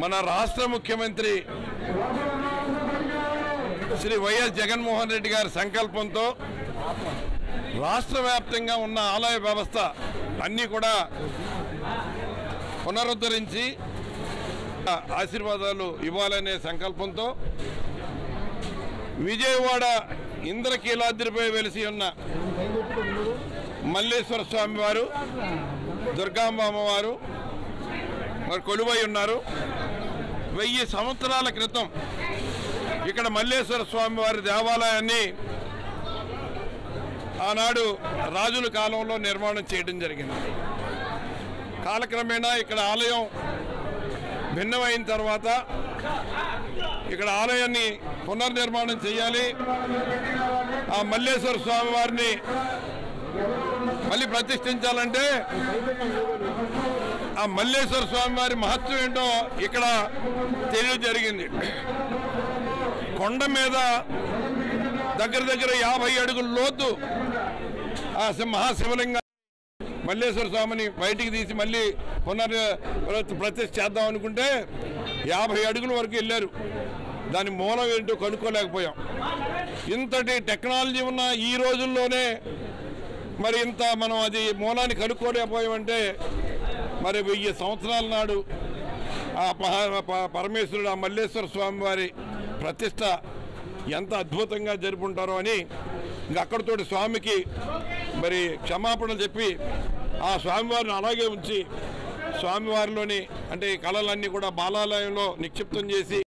మన రాష్ట్ర ముఖ్యమంత్రి శ్రీ వైఎస్ జగన్మోహన్ రెడ్డి గారి సంకల్పంతో రాష్ట్ర వ్యాప్తంగా ఉన్న ఆలయ వ్యవస్థ అన్నీ కూడా పునరుద్ధరించి ఆశీర్వాదాలు ఇవ్వాలనే సంకల్పంతో విజయవాడ ఇంద్రకీలాద్రిపై వెలిసి ఉన్న మల్లేశ్వర స్వామి వారు, దుర్గాంబ అమ్మవారు మరి కొలువై ఉన్నారు. 1000 సంవత్సరాల క్రితం ఇక్కడ మల్లేశ్వర స్వామి వారి దేవాలయాన్ని ఆనాడు రాజుల కాలంలో నిర్మాణం చేయడం జరిగింది. కాలక్రమేణా ఇక్కడ ఆలయం భిన్నమైన తర్వాత ఇక్కడ ఆలయాన్ని పునర్నిర్మాణం చేయాలి, ఆ మల్లేశ్వర స్వామి వారిని మళ్ళీ ప్రతిష్ఠించాలంటే ఆ మల్లేశ్వర స్వామి వారి మహత్వం ఏంటో ఇక్కడ తెలియ జరిగింది. కొండ మీద దగ్గర 50 అడుగుల లోతు ఆ మహాశివలింగ మల్లేశ్వర స్వామిని బయటికి తీసి మళ్ళీ ప్రతిష్ఠ చేద్దాం అనుకుంటే 50 అడుగుల వరకు వెళ్ళారు. దాని మూలం ఏంటో కనుక్కోలేకపోయాం. ఇంతటి టెక్నాలజీ ఉన్న ఈ రోజుల్లోనే మరి ఇంత మనం అది మూలాన్ని కనుక్కోలేకపోయామంటే మరి 1000 సంవత్సరాల నాడు ఆ పరమేశ్వరుడు ఆ మల్లేశ్వర స్వామి వారి ప్రతిష్ట ఎంత అద్భుతంగా జరుపుకుంటారో అని ఇంక అక్కడితోటి స్వామికి మరి క్షమాపణలు చెప్పి ఆ స్వామివారిని అలాగే ఉంచి స్వామివారిలోని అంటే ఈ కళలన్నీ కూడా బాలాలయంలో నిక్షిప్తం చేసి